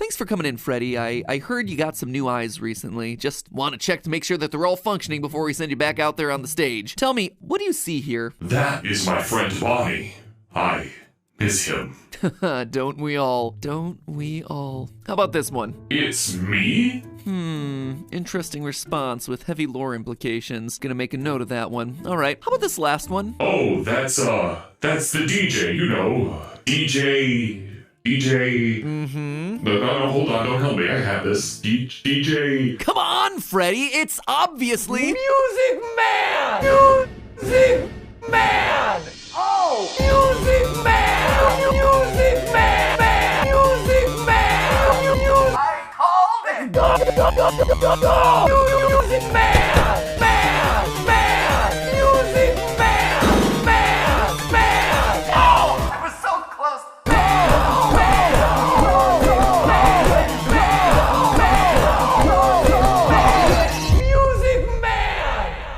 Thanks for coming in, Freddy. I heard you got some new eyes recently. Just want to check to make sure that they're all functioning before we send you back out there on the stage. Tell me, what do you see here? That is my friend Bonnie. I miss him. Don't we all? Don't we all? How about this one? It's me? Interesting response with heavy lore implications. Gonna make a note of that one. All right, how about this last one? Oh, that's the DJ, you know. DJ... No, hold on, don't help me, I have this. DJ... Come on, Freddy, it's obviously... Music Man! Music Man! Oh! Music Man! Music Man! Music Man! I called it! Music Man! Man! Music Man! Man! Oh! I was so close!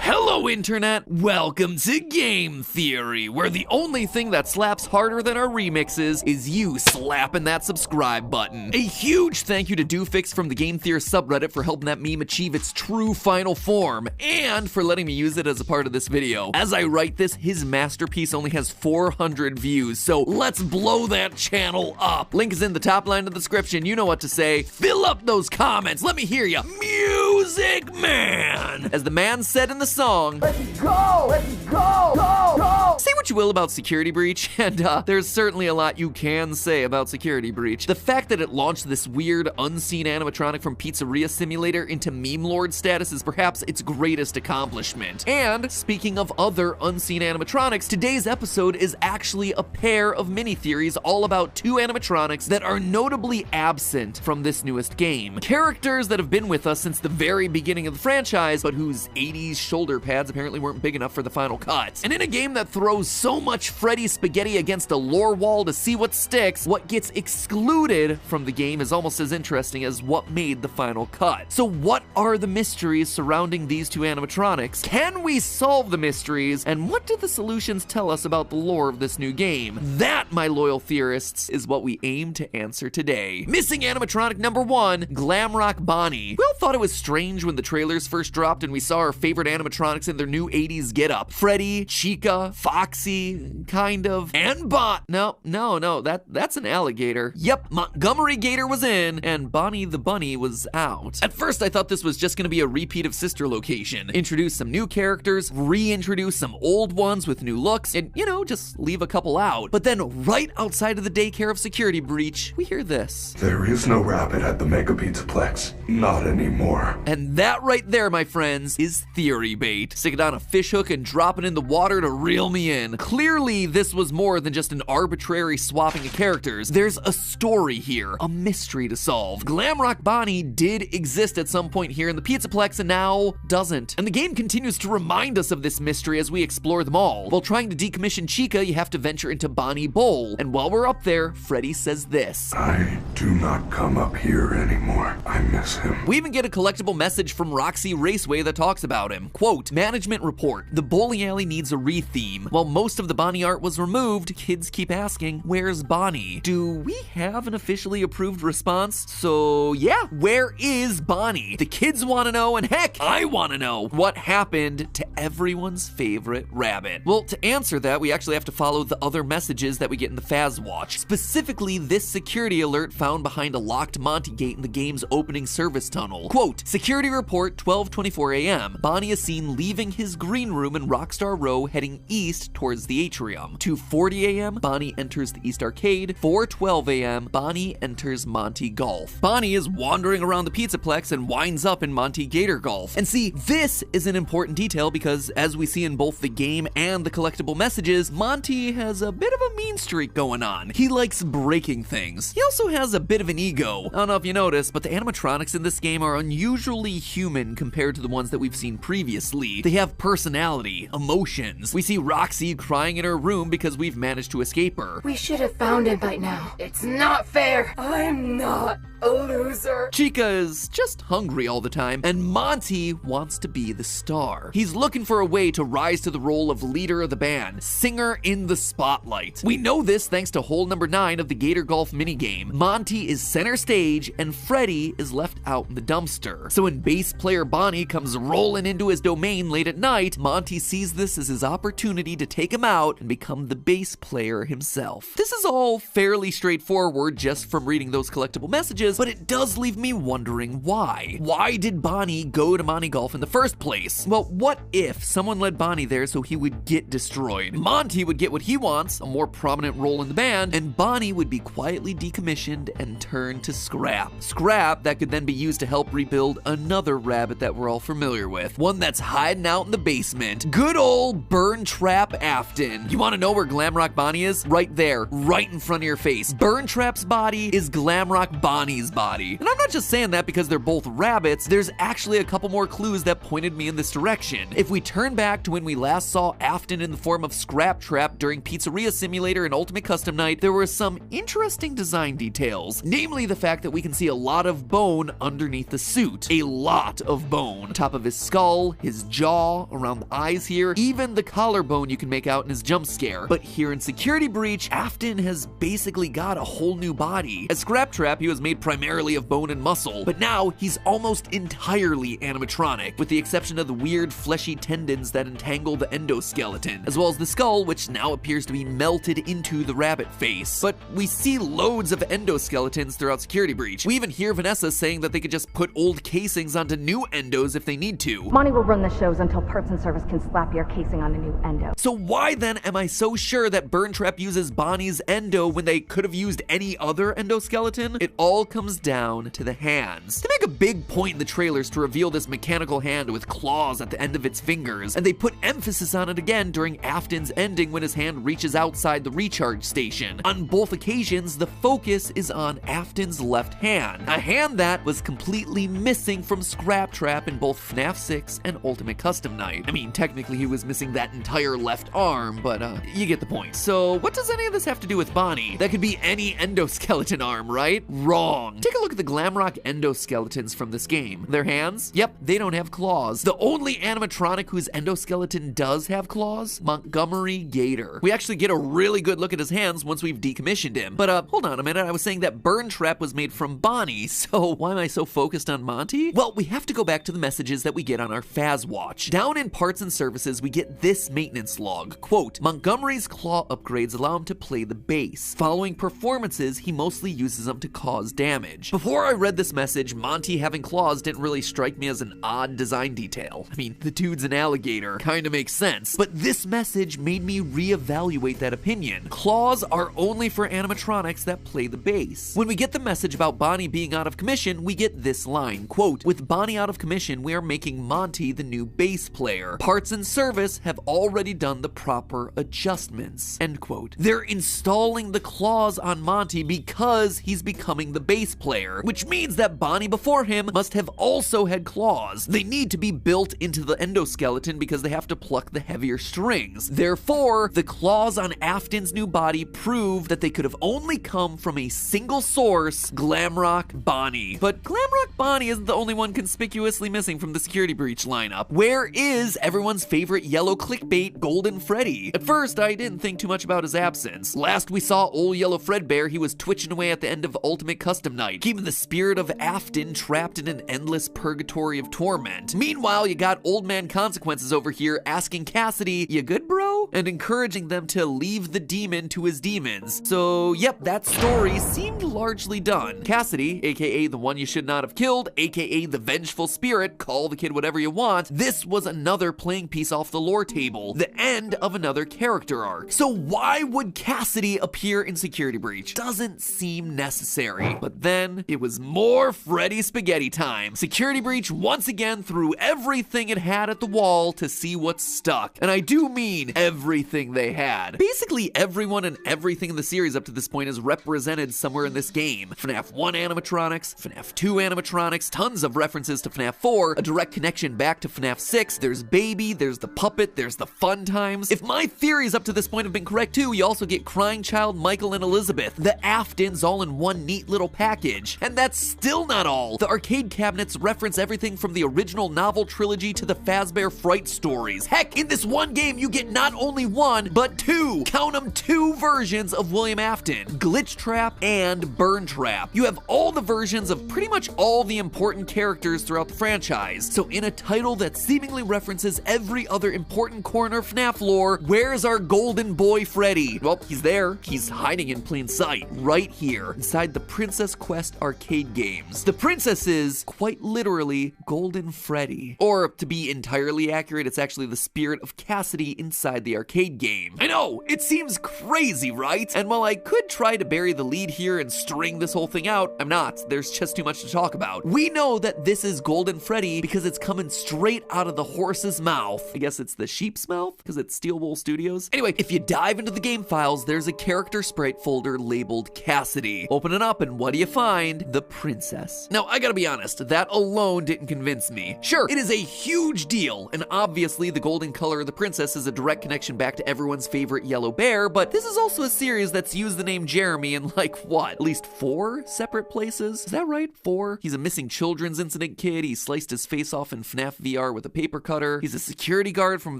Hello, Internet! Welcome to Game Theory, where the only thing that slaps harder than our remixes is you slapping that subscribe button. A huge thank you to Doofix from the Game Theory subreddit for helping that meme achieve its true final form, and for letting me use it as a part of this video. As I write this, his masterpiece only has 400 views, so let's blow that channel up. Link is in the top line of the description, you know what to say. Fill up those comments, let me hear ya. Music Man! As the man said in the song, Let's go! Let's go! Go! Go! say what you will about Security Breach, and there's certainly a lot you can say about Security Breach. The fact that it launched this weird, unseen animatronic from Pizzeria Simulator into meme lord status is perhaps its greatest accomplishment. And speaking of other unseen animatronics, today's episode is actually a pair of mini-theories all about two animatronics that are notably absent from this newest game. Characters that have been with us since the very beginning of the franchise, but whose 80s shoulder pads apparently weren't big enough for the final cut. And in a game that throws so much Freddy spaghetti against a lore wall to see what sticks, what gets excluded from the game is almost as interesting as what made the final cut. So what are the mysteries surrounding these two animatronics? Can we solve the mysteries? And what do the solutions tell us about the lore of this new game? That, my loyal theorists, is what we aim to answer today. Missing animatronic number 1, Glamrock Bonnie. We all thought it was strange when the trailers first dropped and we saw our favorite animatronics in their new 80s getup. Freddy, Chica, Foxy, kind of, and No, that's an alligator. Yep, Montgomery Gator was in, and Bonnie the Bunny was out. At first, I thought this was just gonna be a repeat of Sister Location. Introduce some new characters, reintroduce some old ones with new looks, and, you know, just leave a couple out. But then, right outside of the daycare of Security Breach, we hear this. There is no rabbit at the Mega Pizzaplex. Not anymore. And that right there, my friends, is theory bait. Stick it on a fish hook and drop it in the water to reel me in. Clearly, this was more than just an arbitrary swapping of characters. There's a story here, a mystery to solve. Glamrock Bonnie did exist at some point here in the Pizzaplex and now doesn't. And the game continues to remind us of this mystery as we explore them all. While trying to decommission Chica, you have to venture into Bonnie Bowl. And while we're up there, Freddy says this. I do not come up here anymore. I miss him. We even get a collectible message from Roxy Raceway that talks about him. Quote, management report, the bowling alley needs a re-theme. While most of the Bonnie art was removed, kids keep asking, where's Bonnie? Do we have an officially approved response? So yeah, where is Bonnie? The kids want to know, and heck, I want to know what happened to everyone's favorite rabbit. Well, to answer that, we actually have to follow the other messages that we get in the Faz Watch. Specifically, this security alert found behind a locked Monty gate in the game's opening service tunnel. Quote, security report 12:24 a.m. Bonnie is seen leaving his green room in Rockstar Row heading east towards the atrium. 2:40 a.m. Bonnie enters the East Arcade. 4:12 a.m. Bonnie enters Monty Golf. Bonnie is wandering around the Pizzaplex and winds up in Monty Gator Golf. And see, this is an important detail because as we see in both the game and the collectible messages, Monty has a bit of a mean streak going on. He likes breaking things. He also has a bit of an ego. I don't know if you noticed, but the animatronics in this game are unusually human compared to the ones that we've seen previously. They have personality, emotions. We see Roxy crying in her room because we've managed to escape her. We should have found him by now. It's not fair. I'm not a loser. Chica is just hungry all the time, and Monty wants to be the star. He's looking for a way to rise to the role of leader of the band, singer in the spotlight. We know this thanks to hole number 9 of the Gator Golf minigame. Monty is center stage, and Freddy is left out in the dumpster. So when bass player Bonnie comes rolling into his domain late at night, Monty sees this as his opportunity to take him out and become the bass player himself. This is all fairly straightforward just from reading those collectible messages, but it does leave me wondering why. Why did Bonnie go to Monty Golf in the first place? Well, what if someone led Bonnie there so he would get destroyed? Monty would get what he wants, a more prominent role in the band, and Bonnie would be quietly decommissioned and turned to scrap. Scrap that could then be used to help rebuild another rabbit that we're all familiar with. One that's hiding out in the basement. Good old Burn Trap Afton. You want to know where Glamrock Bonnie is? Right there, right in front of your face. Burn Trap's body is Glamrock Bonnie's body. And I'm not just saying that because they're both rabbits, there's actually a couple more clues that pointed me in this direction. If we turn back to when we last saw Afton in the form of Scrap Trap during Pizzeria Simulator and Ultimate Custom Night, there were some interesting design details. Namely the fact that we can see a lot of bone underneath the suit. A lot of bone. Top of his skull, his jaw, around the eyes here, even the collarbone you can make out in his jump scare. But here in Security Breach, Afton has basically got a whole new body. As Scrap Trap, he was made primarily of bone and muscle, but now he's almost entirely animatronic, with the exception of the weird fleshy tendons that entangle the endoskeleton, as well as the skull, which now appears to be melted into the rabbit face. But we see loads of endoskeletons throughout Security Breach. We even hear Vanessa saying that they could just put old casings onto new endos if they need to. Monty will run the shows until parts and service can slap your casing on a new endo. So why then am I so sure that Burn Trap uses Bonnie's endo when they could have used any other endoskeleton? It all comes down to the hands. They make a big point in the trailers to reveal this mechanical hand with claws at the end of its fingers, and they put emphasis on it again during Afton's ending when his hand reaches outside the recharge station. On both occasions, the focus is on Afton's left hand, a hand that was completely missing from Scrap Trap in both FNaF 6 and Ultimate Custom Night. I mean, technically he was missing that entire left arm, but you get the point. So what does any of this have to do with Bonnie? That could be any endoskeleton arm, right? Wrong. Take a look at the Glamrock endoskeletons from this game. Their hands? Yep, they don't have claws. The only animatronic whose endoskeleton does have claws? Montgomery Gator. We actually get a really good look at his hands once we've decommissioned him. But hold on a minute, I was saying that Burn Trap was made from Bonnie, so why am I so focused on Monty? Well, we have to go back to the messages that we get on our Faz Watch. Down in Parts and Services, we get this maintenance log. Quote, Montgomery's claw upgrades allow him to play the bass. Following performances, he mostly uses them to cause damage. Before I read this message, Monty having claws didn't really strike me as an odd design detail. I mean, the dude's an alligator. Kinda makes sense. But this message made me reevaluate that opinion. Claws are only for animatronics that play the bass. When we get the message about Bonnie being out of commission, we get this line, quote, with Bonnie out of commission, we are making Monty the new bass player. Parts and Service have already done the proper adjustments, end quote. They're installing the claws on Monty because he's becoming the bass player, which means that Bonnie before him must have also had claws. They need to be built into the endoskeleton because they have to pluck the heavier strings. Therefore, the claws on Afton's new body prove that they could have only come from a single source, Glamrock Bonnie. But Glamrock Bonnie isn't the only one conspicuously missing from the Security Breach lineup. Where is everyone's favorite yellow clickbait, Golden Freddy? At first, I didn't think too much about his absence. Last we saw old yellow Fredbear, he was twitching away at the end of Ultimate Custom Night, keeping the spirit of Afton trapped in an endless purgatory of torment. Meanwhile, you got Old Man Consequences over here asking Cassidy, "You good, bro?" and encouraging them to leave the demon to his demons. So, yep, that story seemed largely done. Cassidy, aka the one you should not have killed, aka the vengeful spirit, call the kid whatever you want, this was another playing piece off the lore table, the end of another character arc. So why would Cassidy appear in Security Breach? Doesn't seem necessary. But then, it was more Freddy spaghetti time. Security Breach once again threw everything it had at the wall to see what stuck. And I do mean everything they had. Basically everyone and everything in the series up to this point is represented somewhere in this game. FNaF 1 animatronics, FNaF 2 animatronics, tons of references to FNaF 4, a direct connection back to FNaF 6, there's Baby, there's the puppet, there's the fun times. If my theories up to this point have been correct too, you also get Crying Child, Michael, and Elizabeth. The Aftons all in one neat little package package. And that's still not all. The arcade cabinets reference everything from the original novel trilogy to the Fazbear Fright stories. Heck, in this one game, you get not only one, but two, count them, two versions of William Afton, Glitch Trap and Burn Trap. You have all the versions of pretty much all the important characters throughout the franchise. So in a title that seemingly references every other important corner of FNaF lore, where's our golden boy Freddy? Well, he's there. He's hiding in plain sight, right here, inside the Princess Quest arcade games. The princess is, quite literally, Golden Freddy. Or, to be entirely accurate, it's actually the spirit of Cassidy inside the arcade game. I know, it seems crazy, right? And while I could try to bury the lead here and string this whole thing out, I'm not. There's just too much to talk about. We know that this is Golden Freddy because it's coming straight out of the horse's mouth. I guess it's the sheep's mouth because it's Steel Wool Studios. Anyway, if you dive into the game files, there's a character sprite folder labeled Cassidy. Open it up and what do you find? The princess. Now, I gotta be honest, that alone didn't convince me. Sure, it is a huge deal, and obviously the golden color of the princess is a direct connection back to everyone's favorite yellow bear, but this is also a series that's used the name Jeremy in like, what, at least 4 separate places? Is that right? 4? He's a missing children's incident kid, he sliced his face off in FNaF VR with a paper cutter, he's a security guard from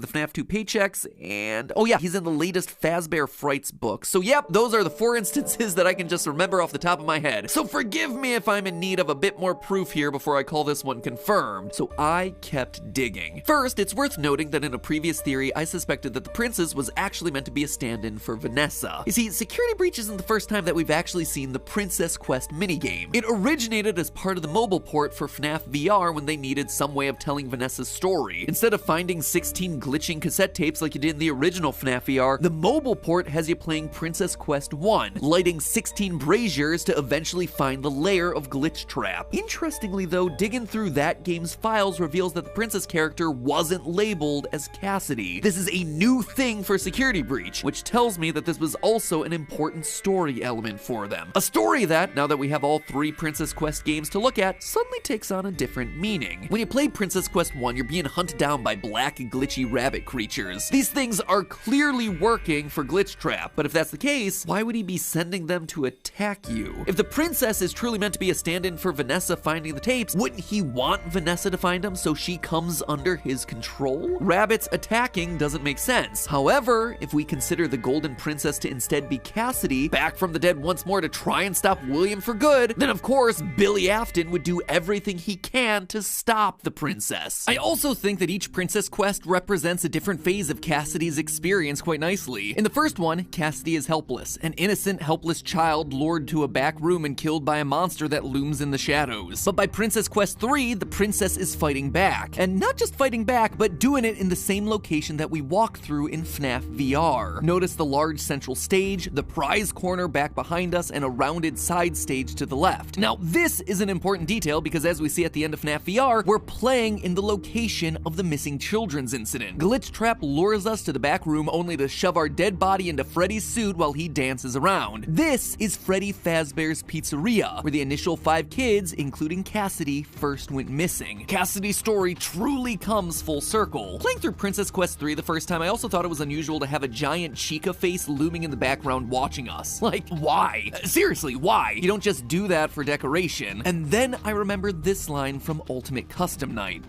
the FNaF 2 paychecks, and oh yeah, he's in the latest Fazbear Frights book. So yep, those are the 4 instances that I can just remember off the top of my head. So forgive me if I'm in need of a bit more proof here before I call this one confirmed. So I kept digging. First, it's worth noting that in a previous theory, I suspected that the princess was actually meant to be a stand-in for Vanessa. You see, Security Breach isn't the first time that we've actually seen the Princess Quest minigame. It originated as part of the mobile port for FNaF VR when they needed some way of telling Vanessa's story. Instead of finding 16 glitching cassette tapes like you did in the original FNaF VR, the mobile port has you playing Princess Quest 1, lighting 16 braziers to eventually find the lair of Glitch Trap. Interestingly though, digging through that game's files reveals that the princess character wasn't labeled as Cassidy. This is a new thing for Security Breach, which tells me that this was also an important story element for them. A story that, now that we have all 3 Princess Quest games to look at, suddenly takes on a different meaning. When you play Princess Quest 1, you're being hunted down by black glitchy rabbit creatures. These things are clearly working for Glitch Trap, but if that's the case, why would he be sending them to attack you? If the princess is truly meant to be a stand-in for Vanessa finding the tapes, wouldn't he want Vanessa to find them so she comes under his control? Rabbits attacking doesn't make sense. However, if we consider the Golden Princess to instead be Cassidy, back from the dead once more to try and stop William for good, then of course Billy Afton would do everything he can to stop the princess. I also think that each Princess Quest represents a different phase of Cassidy's experience quite nicely. In the first one, Cassidy is helpless, an innocent, helpless child lured to a back room and killed by a monster that looms in the shadows. But by Princess Quest 3, the princess is fighting back. And not just fighting back, but doing it in the same location that we walked through in FNaF VR. Notice the large central stage, the prize corner back behind us, and a rounded side stage to the left. Now, this is an important detail because as we see at the end of FNaF VR, we're playing in the location of the missing children's incident. Glitch Trap lures us to the back room only to shove our dead body into Freddy's suit while he dances around. This is Freddy Fazbear's Pizzeria, where the initial 5 kids, including Cassidy, first went missing. Cassidy's story truly comes full circle. Playing through Princess Quest 3 the first time, I also thought it was unusual to have a giant Chica face looming in the background watching us. Like, why? Seriously, why? You don't just do that for decoration. And then I remembered this line from Ultimate Custom Night.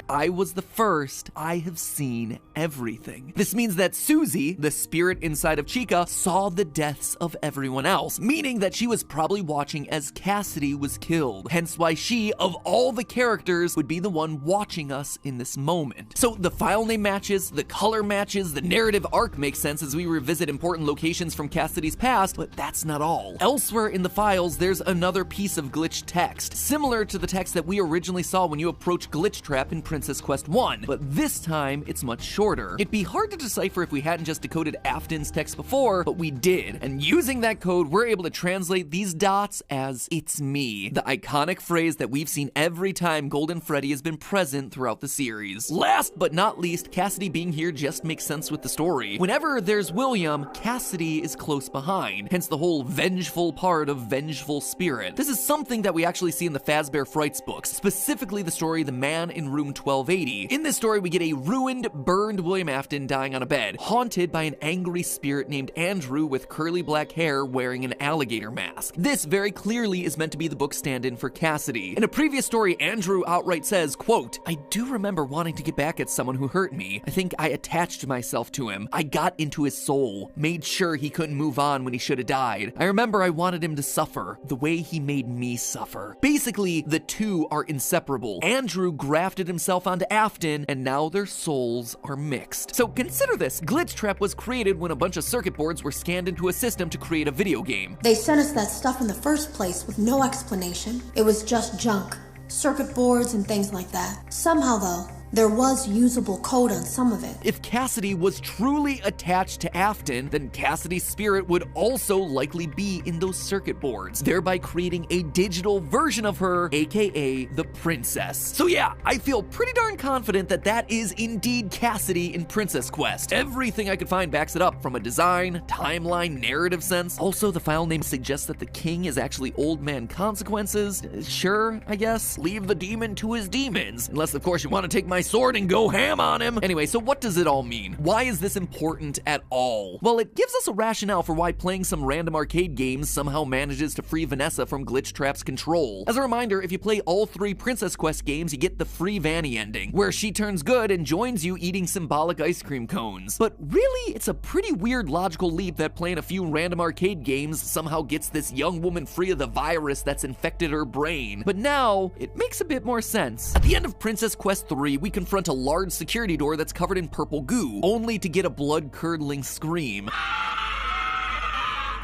I was the first. I have seen everything. This means that Susie, the spirit inside of Chica, saw the deaths of everyone else, meaning that she was probably watching as Cassidy was killed. Hence why she, of all the characters, would be the one watching us in this moment. So the file name matches, the color matches, the narrative arc makes sense as we revisit important locations from Cassidy's past, but that's not all. Elsewhere in the files, there's another piece of glitch text, similar to the text that we originally saw when you approach Glitch Trap in Princess Quest 1, but this time it's much shorter. It'd be hard to decipher if we hadn't just decoded Afton's text before, but we did, and using that code, we're able to translate these dots as "it's me," the iconic phrase that we've seen every time Golden Freddy has been present throughout the series. Last but not least, Cassidy being here just makes sense with the story. Whenever there's William, Cassidy is close behind, hence the whole vengeful part of Vengeful Spirit. This is something that we actually see in the Fazbear Frights books, specifically the story The Man in Room 1280. In this story, we get a ruined, burned William Afton dying on a bed, haunted by an angry spirit named Andrew with curly black hair wearing an alligator mask. This very clearly is meant to be the book stand-in for Cassidy. In a previous story, Andrew outright says, quote, "I do remember wanting to get back at someone who hurt me. I think I attached myself to him. I got into his soul, made sure he couldn't move on when he should have died. I remember I wanted him to suffer the way he made me suffer." Basically, the two are inseparable. Andrew grafted himself onto Afton, and now their souls are mixed. So consider this. Glitch Trap was created when a bunch of circuit boards were scanned into a system to create a video game. They sent us that stuff in the first place with no explanation. It was just junk. Circuit boards and things like that. Somehow though, there was usable code on some of it. If Cassidy was truly attached to Afton, then Cassidy's spirit would also likely be in those circuit boards, thereby creating a digital version of her, aka the princess. So yeah, I feel pretty darn confident that that is indeed Cassidy in Princess Quest. Everything I could find backs it up from a design, timeline, narrative sense. Also, the file name suggests that the king is actually Old Man Consequences. Sure, I guess. Leave the demon to his demons. Unless, of course, you want to take my sword and go ham on him. Anyway, so what does it all mean? Why is this important at all? Well, it gives us a rationale for why playing some random arcade games somehow manages to free Vanessa from Glitch Trap's control. As a reminder, if you play all 3 Princess Quest games, you get the free Vanny ending, where she turns good and joins you eating symbolic ice cream cones. But really, it's a pretty weird logical leap that playing a few random arcade games somehow gets this young woman free of the virus that's infected her brain. But now, it makes a bit more sense. At the end of Princess Quest 3, we confront a large security door that's covered in purple goo, only to get a blood-curdling scream.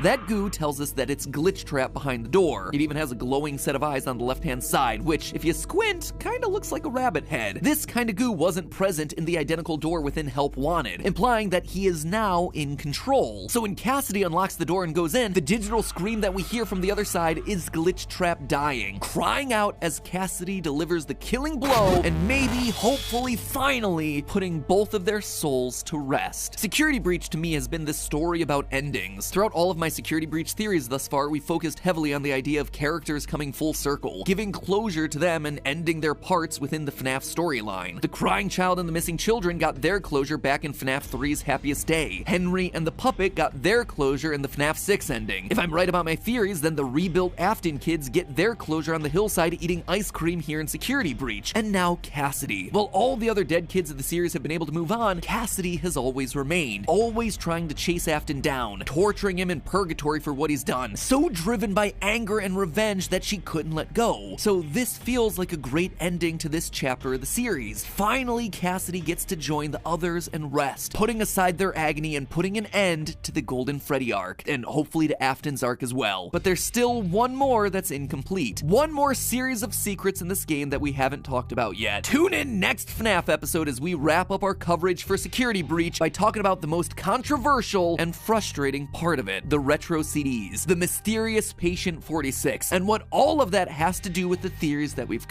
That goo tells us that it's Glitch Trap behind the door. It even has a glowing set of eyes on the left-hand side, which, if you squint, kinda looks like a rabbit head. This kind of goo wasn't present in the identical door within Help Wanted, implying that he is now in control. So when Cassidy unlocks the door and goes in, the digital scream that we hear from the other side is Glitch Trap dying, crying out as Cassidy delivers the killing blow, and maybe, hopefully, finally, putting both of their souls to rest. Security Breach to me has been this story about endings. Throughout all of my Security Breach theories thus far, we focused heavily on the idea of characters coming full circle, giving closure to them and ending their parts within the FNaF storyline. The crying child and the missing children got their closure back in FNaF 3's Happiest Day. Henry and the puppet got their closure in the FNaF 6 ending. If I'm right about my theories, then the rebuilt Afton kids get their closure on the hillside eating ice cream here in Security Breach. And now Cassidy. While all the other dead kids of the series have been able to move on, Cassidy has always remained, always trying to chase Afton down, torturing him in purgatory for what he's done, so driven by anger and revenge that she couldn't let go. So this feels like a great ending to this chapter of the series. Finally, Cassidy gets to join the others and rest, putting aside their agony and putting an end to the Golden Freddy arc, and hopefully to Afton's arc as well. But there's still one more that's incomplete. One more series of secrets in this game that we haven't talked about yet. Tune in next FNaF episode as we wrap up our coverage for Security Breach by talking about the most controversial and frustrating part of it, the retro CDs, the mysterious Patient 46, and what all of that has to do with the theories that we've